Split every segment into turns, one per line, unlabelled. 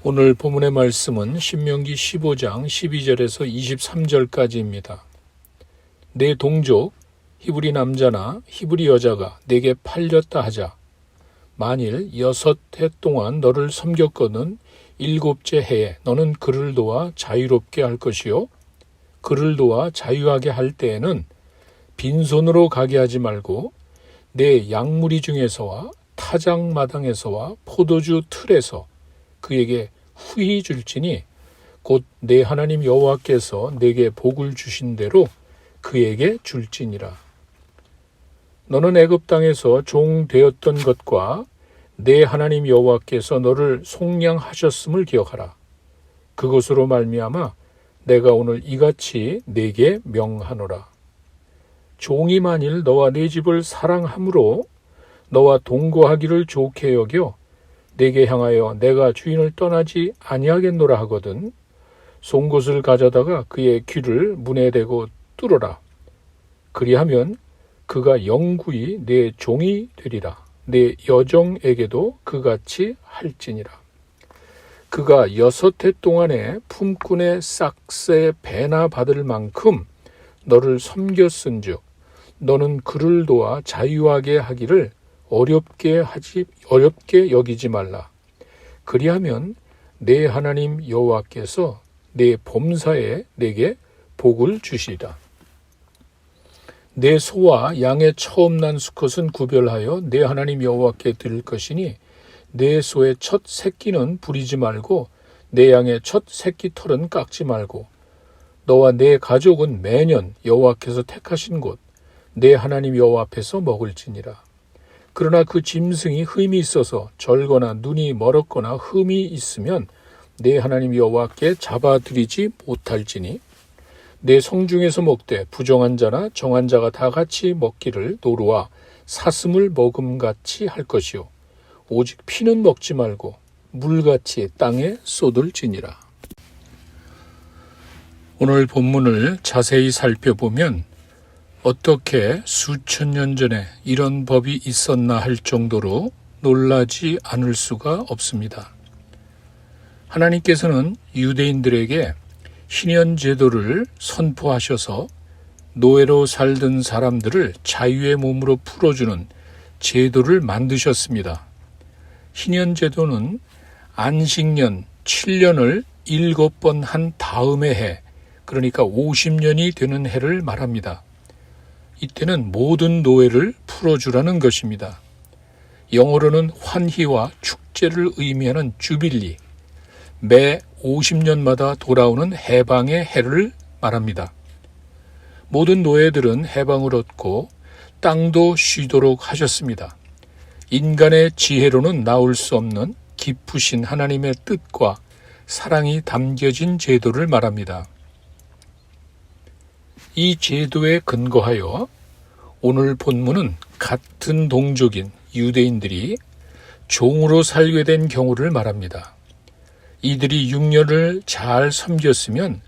오늘 본문의 말씀은 신명기 15장 12절에서 23절까지입니다. 내 동족 히브리 남자나 히브리 여자가 내게 팔렸다 하자. 만일 6해 동안 너를 섬겼거든 7째 해에 너는 그를 도와 자유롭게 할 것이요. 그를 도와 자유하게 할 때에는 빈손으로 가게 하지 말고 내 양무리 중에서와 타작마당에서와 포도주 틀에서 그에게 후히 줄지니 곧 내 하나님 여호와께서 내게 복을 주신 대로 그에게 줄지니라. 너는 애굽 땅에서 종 되었던 것과 내 하나님 여호와께서 너를 속량하셨음을 기억하라. 그것으로 말미암아 내가 오늘 이같이 내게 명하노라. 종이 만일 너와 내 집을 사랑함으로 너와 동거하기를 좋게 여겨 내게 향하여 내가 주인을 떠나지 아니하겠노라 하거든 송곳을 가져다가 그의 귀를 문에 대고 뚫어라. 그리하면 그가 영구히 내 종이 되리라. 내 여종에게도 그같이 할지니라. 그가 6해 동안에 품꾼의 싹새 배나 받을 만큼 너를 섬겼은즉 너는 그를 도와 자유하게 하기를 어렵게 여기지 말라. 그리하면 내 하나님 여호와께서 내 범사에 내게 복을 주시리라. 내 소와 양의 처음 난 수컷은 구별하여 내 하나님 여호와께 드릴 것이니 내 소의 첫 새끼는 부리지 말고 내 양의 첫 새끼 털은 깎지 말고 너와 내 가족은 매년 여호와께서 택하신 곳 내 하나님 여호와 앞에서 먹을지니라. 그러나 그 짐승이 흠이 있어서 절거나 눈이 멀었거나 흠이 있으면 내 하나님 여호와께 잡아들이지 못할지니 내 성중에서 먹되 부정한 자나 정한 자가 다 같이 먹기를 노루와 사슴을 먹음같이 할 것이요 오직 피는 먹지 말고 물같이 땅에 쏟을지니라. 오늘 본문을 자세히 살펴보면 어떻게 수천 년 전에 이런 법이 있었나 할 정도로 놀라지 않을 수가 없습니다. 하나님께서는 유대인들에게 희년 제도를 선포하셔서 노예로 살던 사람들을 자유의 몸으로 풀어주는 제도를 만드셨습니다. 희년 제도는 안식년 7년을 7번 한 다음의 해, 그러니까 50년이 되는 해를 말합니다. 이때는 모든 노예를 풀어주라는 것입니다. 영어로는 환희와 축제를 의미하는 주빌리, 매 50년마다 돌아오는 해방의 해를 말합니다. 모든 노예들은 해방을 얻고 땅도 쉬도록 하셨습니다. 인간의 지혜로는 나올 수 없는 깊으신 하나님의 뜻과 사랑이 담겨진 제도를 말합니다. 이 제도에 근거하여 오늘 본문은 같은 동족인 유대인들이 종으로 살게 된 경우를 말합니다. 이들이 6년을 잘 섬겼으면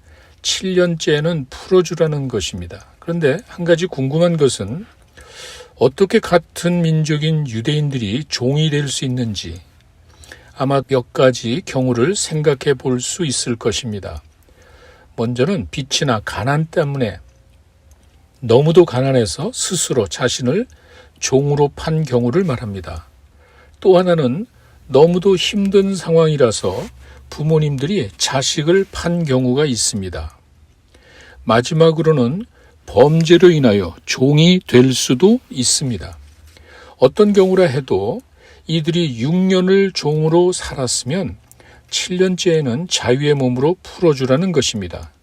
7년째에는 풀어주라는 것입니다. 그런데 한 가지 궁금한 것은 어떻게 같은 민족인 유대인들이 종이 될 수 있는지 아마 몇 가지 경우를 생각해 볼 수 있을 것입니다. 먼저는 빚이나 가난 때문에 너무도 가난해서 스스로 자신을 종으로 판 경우를 말합니다. 또 하나는 너무도 힘든 상황이라서 부모님들이 자식을 판 경우가 있습니다. 마지막으로는 범죄로 인하여 종이 될 수도 있습니다. 어떤 경우라 해도 이들이 6년을 종으로 살았으면 7년째에는 자유의 몸으로 풀어주라는 것입니다.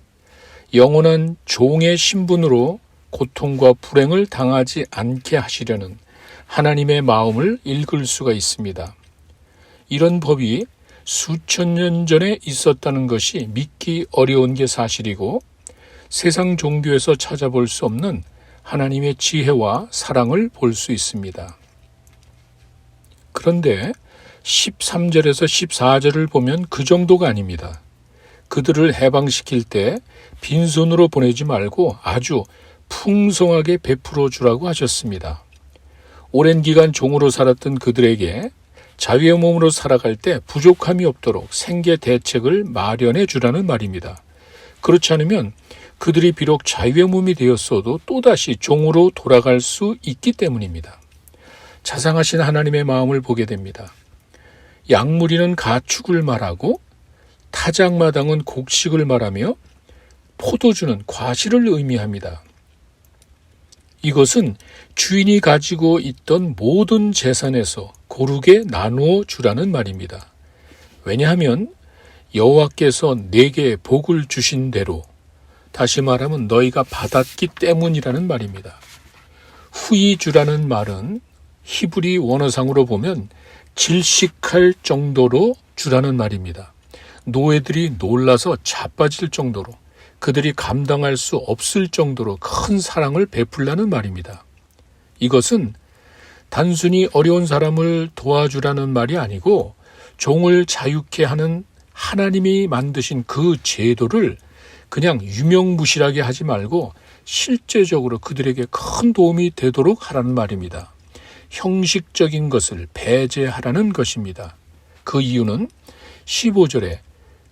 영원한 종의 신분으로 고통과 불행을 당하지 않게 하시려는 하나님의 마음을 읽을 수가 있습니다. 이런 법이 수천 년 전에 있었다는 것이 믿기 어려운 게 사실이고 세상 종교에서 찾아볼 수 없는 하나님의 지혜와 사랑을 볼 수 있습니다. 그런데 13절에서 14절을 보면 그 정도가 아닙니다. 그들을 해방시킬 때 빈손으로 보내지 말고 아주 풍성하게 베풀어 주라고 하셨습니다. 오랜 기간 종으로 살았던 그들에게 자유의 몸으로 살아갈 때 부족함이 없도록 생계 대책을 마련해 주라는 말입니다. 그렇지 않으면 그들이 비록 자유의 몸이 되었어도 또다시 종으로 돌아갈 수 있기 때문입니다. 자상하신 하나님의 마음을 보게 됩니다. 양무리는 가축을 말하고 타작마당은 곡식을 말하며 포도주는 과실을 의미합니다. 이것은 주인이 가지고 있던 모든 재산에서 고르게 나누어 주라는 말입니다. 왜냐하면 여호와께서 내게 복을 주신 대로, 다시 말하면 너희가 받았기 때문이라는 말입니다. 후히 주라는 말은 히브리 원어상으로 보면 질식할 정도로 주라는 말입니다. 노예들이 놀라서 자빠질 정도로, 그들이 감당할 수 없을 정도로 큰 사랑을 베풀라는 말입니다. 이것은 단순히 어려운 사람을 도와주라는 말이 아니고 종을 자유케 하는 하나님이 만드신 그 제도를 그냥 유명무실하게 하지 말고 실제적으로 그들에게 큰 도움이 되도록 하라는 말입니다. 형식적인 것을 배제하라는 것입니다. 그 이유는 15절에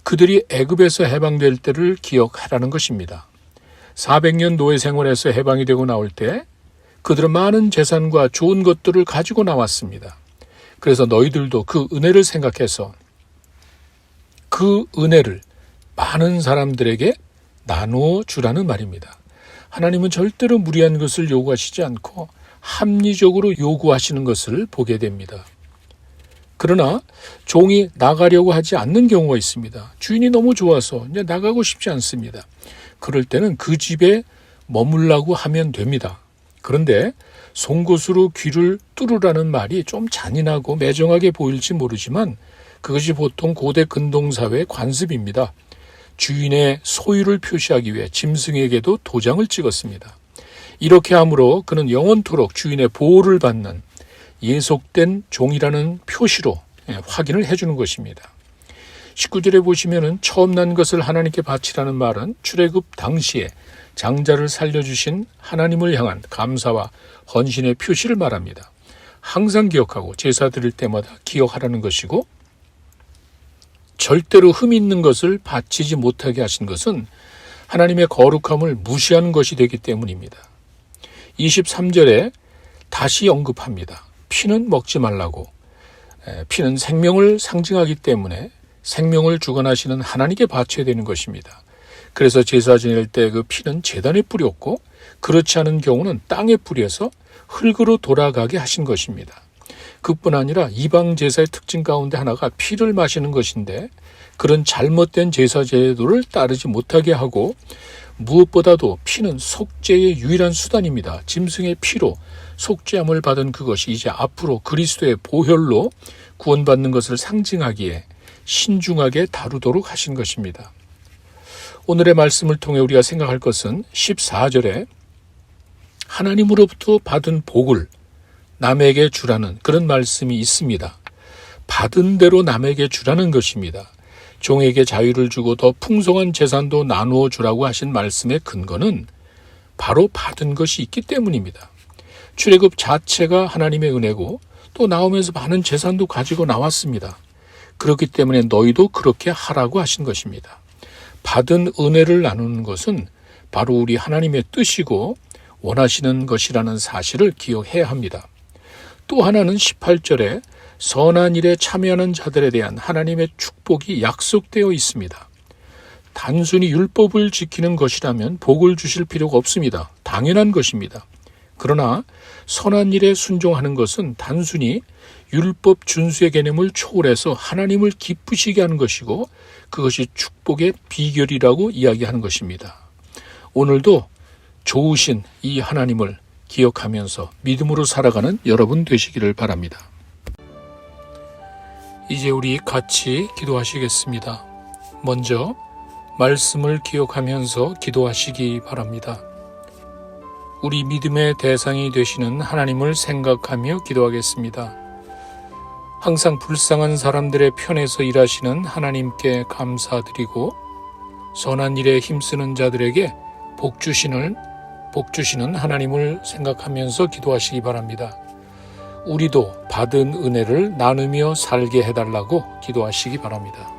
그들이 애굽에서 해방될 때를 기억하라는 것입니다. 400년 노예 생활에서 해방이 되고 나올 때 그들은 많은 재산과 좋은 것들을 가지고 나왔습니다. 그래서 너희들도 그 은혜를 생각해서 그 은혜를 많은 사람들에게 나누어 주라는 말입니다. 하나님은 절대로 무리한 것을 요구하시지 않고 합리적으로 요구하시는 것을 보게 됩니다. 그러나 종이 나가려고 하지 않는 경우가 있습니다. 주인이 너무 좋아서 이제 나가고 싶지 않습니다. 그럴 때는 그 집에 머물라고 하면 됩니다. 그런데 송곳으로 귀를 뚫으라는 말이 좀 잔인하고 매정하게 보일지 모르지만 그것이 보통 고대 근동사회의 관습입니다. 주인의 소유를 표시하기 위해 짐승에게도 도장을 찍었습니다. 이렇게 함으로 그는 영원토록 주인의 보호를 받는 예속된 종이라는 표시로 확인을 해주는 것입니다. 19절에 보시면은 처음 난 것을 하나님께 바치라는 말은 출애굽 당시에 장자를 살려주신 하나님을 향한 감사와 헌신의 표시를 말합니다. 항상 기억하고 제사 드릴 때마다 기억하라는 것이고, 절대로 흠 있는 것을 바치지 못하게 하신 것은 하나님의 거룩함을 무시하는 것이 되기 때문입니다. 23절에 다시 언급합니다. 피는 먹지 말라고. 피는 생명을 상징하기 때문에 생명을 주관하시는 하나님께 바쳐야 되는 것입니다. 그래서 제사 지낼 때 그 피는 제단에 뿌렸고, 그렇지 않은 경우는 땅에 뿌려서 흙으로 돌아가게 하신 것입니다. 그뿐 아니라 이방 제사의 특징 가운데 하나가 피를 마시는 것인데, 그런 잘못된 제사 제도를 따르지 못하게 하고, 무엇보다도 피는 속죄의 유일한 수단입니다. 짐승의 피로 속죄함을 받은 그것이 이제 앞으로 그리스도의 보혈로 구원받는 것을 상징하기에 신중하게 다루도록 하신 것입니다. 오늘의 말씀을 통해 우리가 생각할 것은 14절에 하나님으로부터 받은 복을 남에게 주라는 그런 말씀이 있습니다. 받은 대로 남에게 주라는 것입니다. 종에게 자유를 주고 더 풍성한 재산도 나누어 주라고 하신 말씀의 근거는 바로 받은 것이 있기 때문입니다. 출애굽 자체가 하나님의 은혜고 또 나오면서 많은 재산도 가지고 나왔습니다. 그렇기 때문에 너희도 그렇게 하라고 하신 것입니다. 받은 은혜를 나누는 것은 바로 우리 하나님의 뜻이고 원하시는 것이라는 사실을 기억해야 합니다. 또 하나는 18절에 선한 일에 참여하는 자들에 대한 하나님의 축복이 약속되어 있습니다. 단순히 율법을 지키는 것이라면 복을 주실 필요가 없습니다. 당연한 것입니다. 그러나 선한 일에 순종하는 것은 단순히 율법 준수의 개념을 초월해서 하나님을 기쁘시게 하는 것이고, 그것이 축복의 비결이라고 이야기하는 것입니다. 오늘도 좋으신 이 하나님을 기억하면서 믿음으로 살아가는 여러분 되시기를 바랍니다. 이제 우리 같이 기도하시겠습니다. 먼저 말씀을 기억하면서 기도하시기 바랍니다. 우리 믿음의 대상이 되시는 하나님을 생각하며 기도하겠습니다. 항상 불쌍한 사람들의 편에서 일하시는 하나님께 감사드리고, 선한 일에 힘쓰는 자들에게 복 주시는 하나님을 생각하면서 기도하시기 바랍니다. 우리도 받은 은혜를 나누며 살게 해달라고 기도하시기 바랍니다.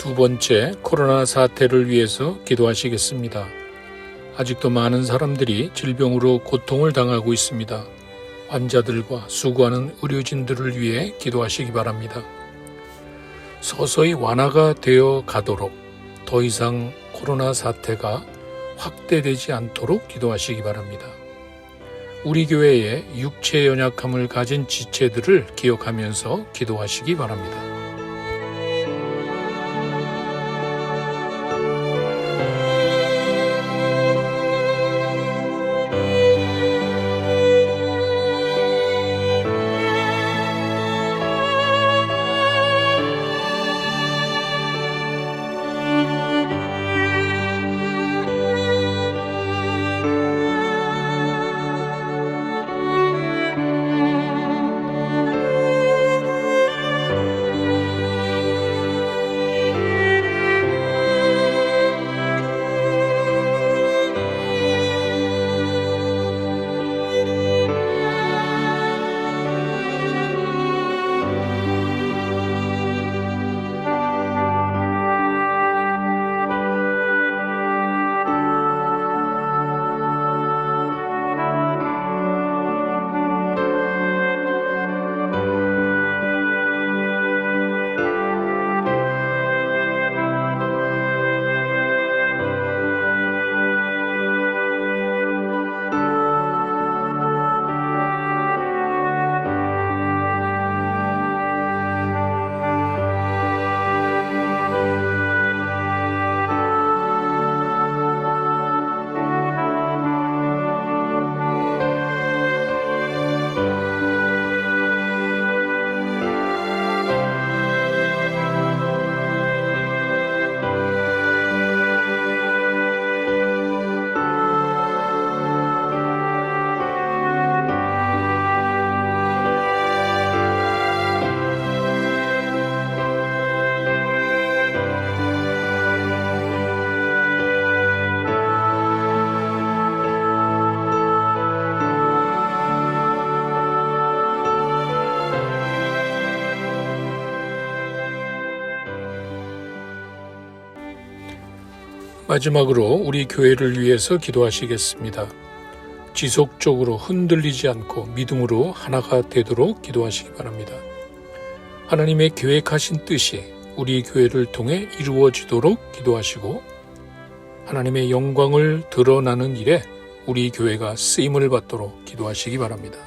두 번째, 코로나 사태를 위해서 기도하시겠습니다. 아직도 많은 사람들이 질병으로 고통을 당하고 있습니다. 환자들과 수고하는 의료진들을 위해 기도하시기 바랍니다. 서서히 완화가 되어 가도록 더 이상 코로나 사태가 확대되지 않도록 기도하시기 바랍니다. 우리 교회의 육체 연약함을 가진 지체들을 기억하면서 기도하시기 바랍니다. 마지막으로 우리 교회를 위해서 기도하시겠습니다. 지속적으로 흔들리지 않고 믿음으로 하나가 되도록 기도하시기 바랍니다. 하나님의 계획하신 뜻이 우리 교회를 통해 이루어지도록 기도하시고 하나님의 영광을 드러나는 일에 우리 교회가 쓰임을 받도록 기도하시기 바랍니다.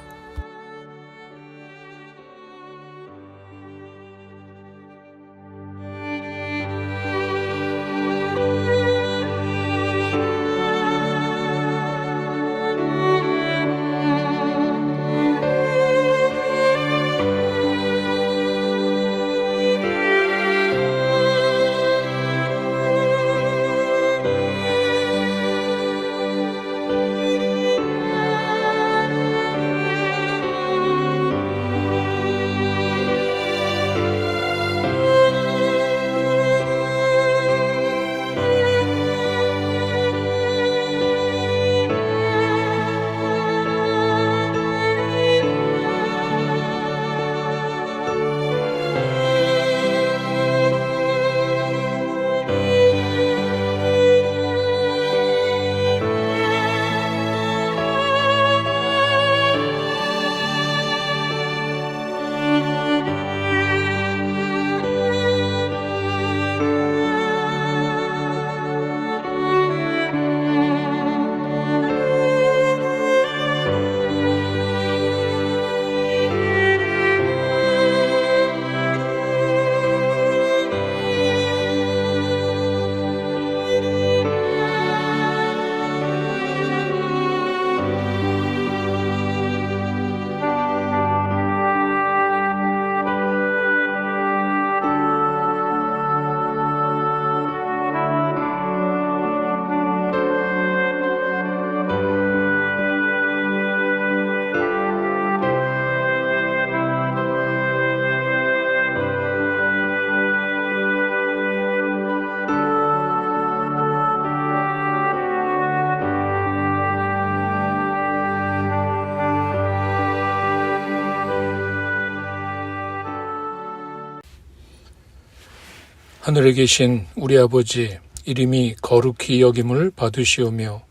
하늘에 계신 우리 아버지, 이름이 거룩히 여김을 받으시오며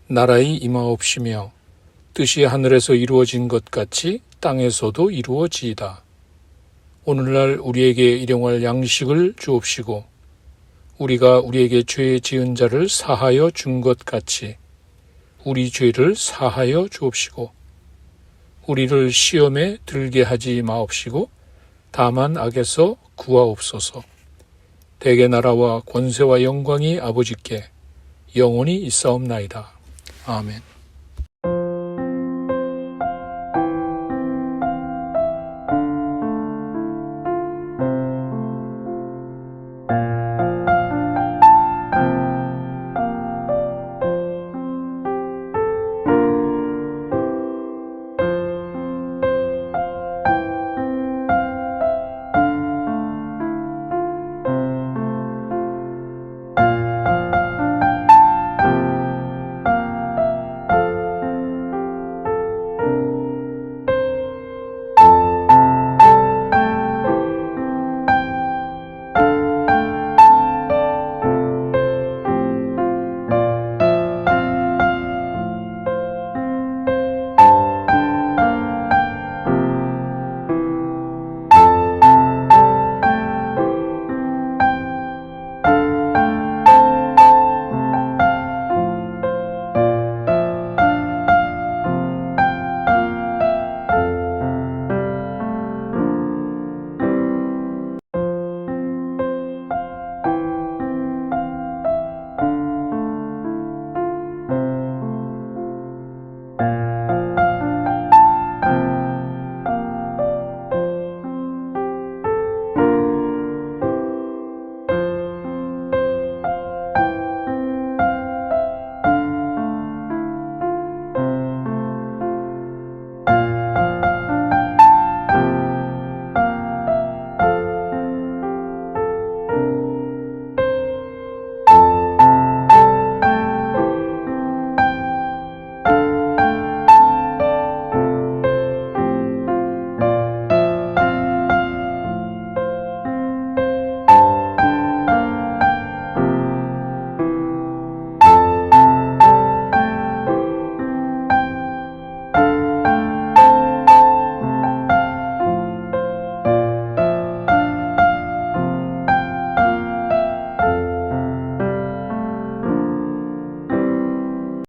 나라의 임하옵시며 뜻이 하늘에서 이루어진 것 같이 땅에서도 이루어지이다. 오늘날 우리에게 일용할 양식을 주옵시고 우리가 우리에게 죄 지은 자를 사하여 준 것 같이 우리 죄를 사하여 주옵시고 우리를 시험에 들게 하지 마옵시고 다만 악에서 구하옵소서. 대개 나라와 권세와 영광이 아버지께 영원히 있사옵나이다. 아멘.